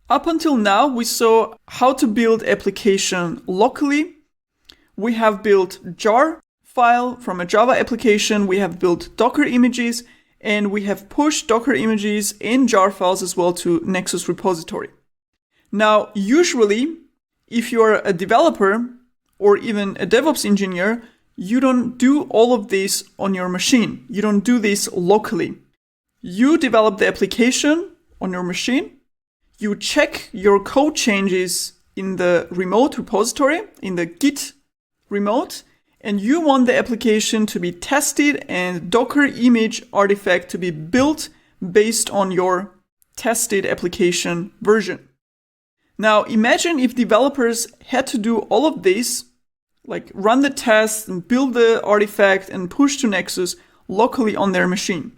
Up until now, we saw how to build application locally. We have built jar file from a Java application. We have built Docker images, and we have pushed Docker images and jar files as well to Nexus repository. Now, usually, if you're a developer or even a DevOps engineer, you don't do all of this on your machine. You don't do this locally. You develop the application on your machine. You check your code changes in the remote repository, in the Git remote, and you want the application to be tested and Docker image artifact to be built based on your tested application version. Now, imagine if developers had to do all of this, like run the test and build the artifact and push to Nexus locally on their machine.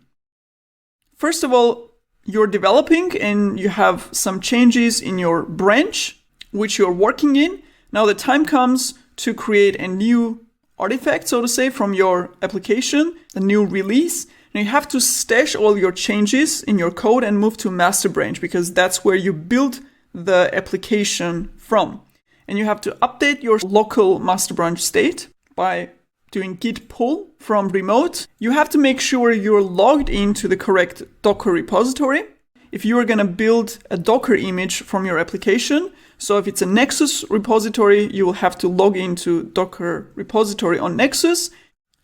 First of all, you're developing and you have some changes in your branch, which you're working in. Now the time comes to create a new artifact, so to say, from your application, a new release. And you have to stash all your changes in your code and move to master branch because that's where you build the application from. And you have to update your local master branch state by doing git pull from remote. You have to make sure you're logged into the correct Docker repository. If you are going to build a Docker image from your application, so if it's a Nexus repository, you will have to log into Docker repository on Nexus.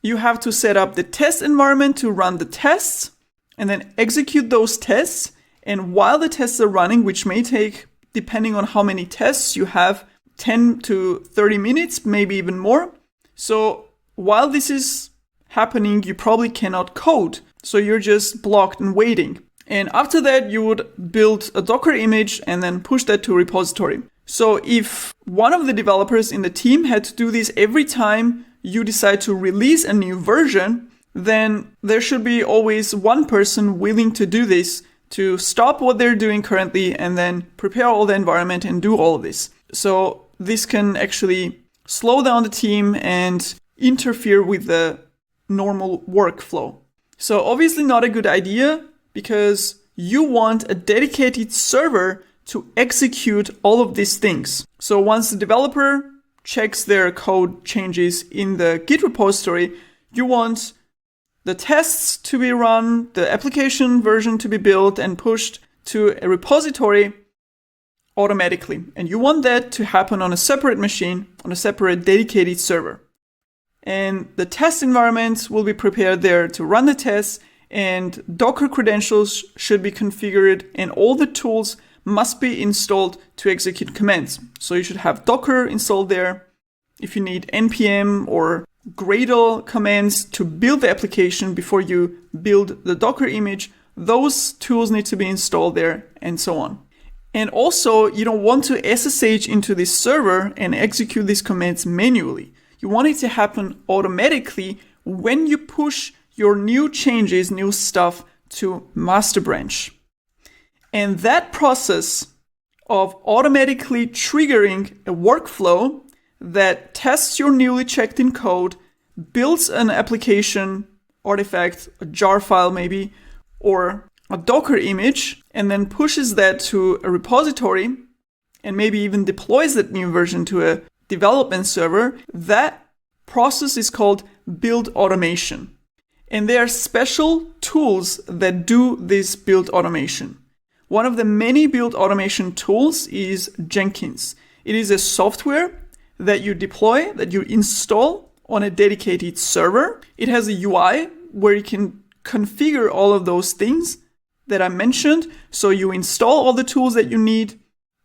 You have to set up the test environment to run the tests and then execute those tests. And while the tests are running, which may take, depending on how many tests you have, 10 to 30 minutes, maybe even more. So while this is happening, you probably cannot code. So you're just blocked and waiting. And after that, you would build a Docker image and then push that to a repository. So if one of the developers in the team had to do this every time you decide to release a new version, then there should be always one person willing to do this, to stop what they're doing currently and then prepare all the environment and do all of this. So this can actually slow down the team and interfere with the normal workflow. So obviously not a good idea because you want a dedicated server to execute all of these things. So once the developer checks their code changes in the Git repository, you want the tests to be run, the application version to be built and pushed to a repository automatically. And you want that to happen on a separate machine, on a separate dedicated server. And the test environment will be prepared there to run the tests, and Docker credentials should be configured, and all the tools must be installed to execute commands. So you should have Docker installed there. If you need npm or Gradle commands to build the application before you build the Docker image, those tools need to be installed there, and so on. And also, you don't want to SSH into this server and execute these commands manually. You want it to happen automatically when you push your new changes, new stuff to master branch. And that process of automatically triggering a workflow that tests your newly checked in code, builds an application artifact, a jar file maybe, or a Docker image, and then pushes that to a repository and maybe even deploys that new version to a development server, that process is called build automation. And there are special tools that do this build automation. One of the many build automation tools is Jenkins. It is a software that you deploy, that you install on a dedicated server. It has a UI where you can configure all of those things that I mentioned. So you install all the tools that you need.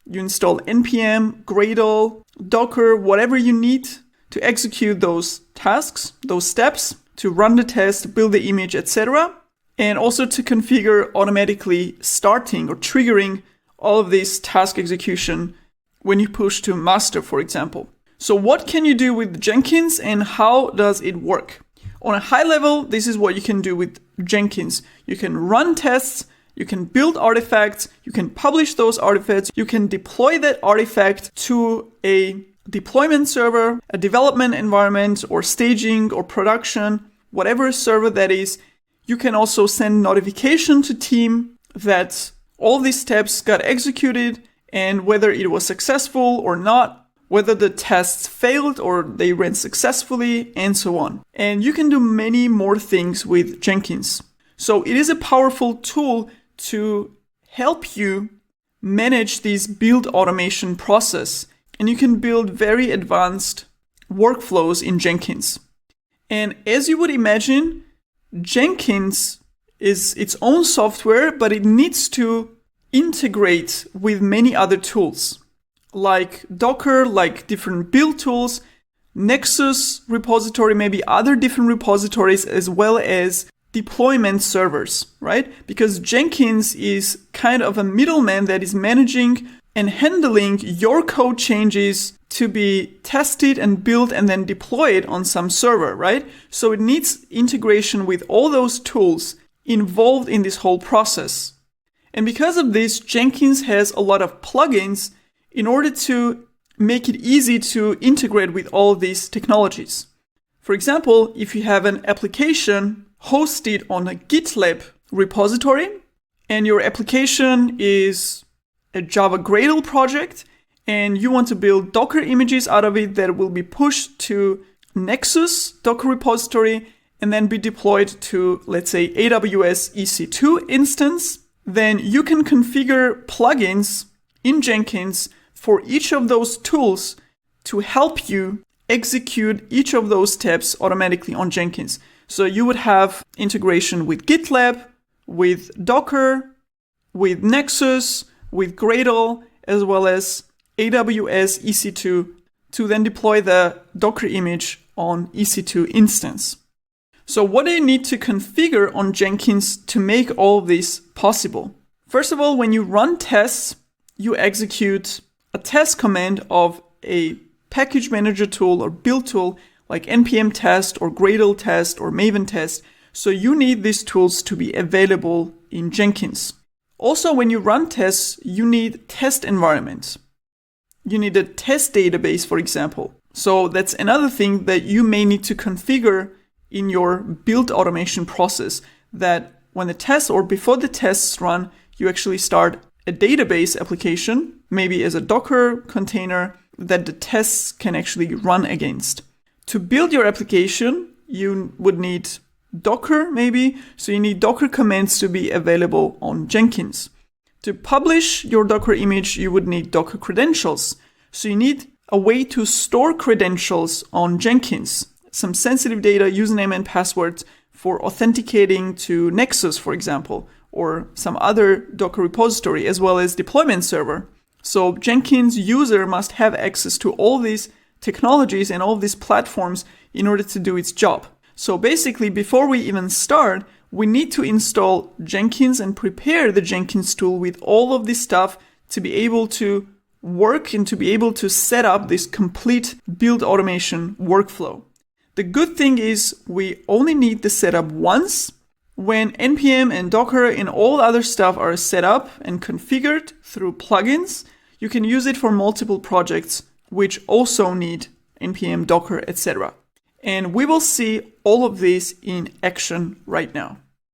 You install npm, Gradle, Docker, whatever you need to execute those tasks, those steps, to run the test, build the image, etc. And also to configure automatically starting or triggering all of this task execution when you push to master, for example. So what can you do with Jenkins and how does it work? On a high level, this is what you can do with Jenkins. You can run tests, you can build artifacts, you can publish those artifacts, you can deploy that artifact to a deployment server, a development environment, or staging or production, whatever server that is. You can also send notification to team that all these steps got executed and whether it was successful or not, whether the tests failed or they ran successfully, and so on. And you can do many more things with Jenkins. So it is a powerful tool to help you manage this build automation process. And you can build very advanced workflows in Jenkins. And as you would imagine, Jenkins is its own software, but it needs to integrate with many other tools like Docker, like different build tools, Nexus repository, maybe other different repositories, as well as deployment servers, right? Because Jenkins is kind of a middleman that is managing and handling your code changes to be tested and built and then deployed on some server, right? So it needs integration with all those tools involved in this whole process. And because of this, Jenkins has a lot of plugins in order to make it easy to integrate with all of these technologies. For example, if you have an application hosted on a GitLab repository and your application is a Java Gradle project and you want to build Docker images out of it that will be pushed to Nexus Docker repository and then be deployed to, let's say, AWS EC2 instance, then you can configure plugins in Jenkins for each of those tools to help you execute each of those steps automatically on Jenkins. So you would have integration with GitLab, with Docker, with Nexus, with Gradle, as well as AWS EC2 to then deploy the Docker image on EC2 instance. So what do you need to configure on Jenkins to make all of this possible? First of all, when you run tests, you execute a test command of a package manager tool or build tool like npm test or Gradle test or Maven test. So you need these tools to be available in Jenkins. Also, when you run tests, you need test environments. You need a test database, for example. So that's another thing that you may need to configure in your build automation process, that when the tests or before the tests run, you actually start a database application, maybe as a Docker container that the tests can actually run against. To build your application, you would need Docker maybe, so you need Docker commands to be available on Jenkins. To publish your Docker image, you would need Docker credentials. So you need a way to store credentials on Jenkins, some sensitive data, username and passwords for authenticating to Nexus, for example, or some other Docker repository, as well as deployment server. So Jenkins user must have access to all these technologies and all these platforms in order to do its job. So basically, before we even start, we need to install Jenkins and prepare the Jenkins tool with all of this stuff to be able to work and to be able to set up this complete build automation workflow. The good thing is we only need the setup once. When npm and Docker and all other stuff are set up and configured through plugins, you can use it for multiple projects which also need npm, Docker, etc. And we will see all of this in action right now.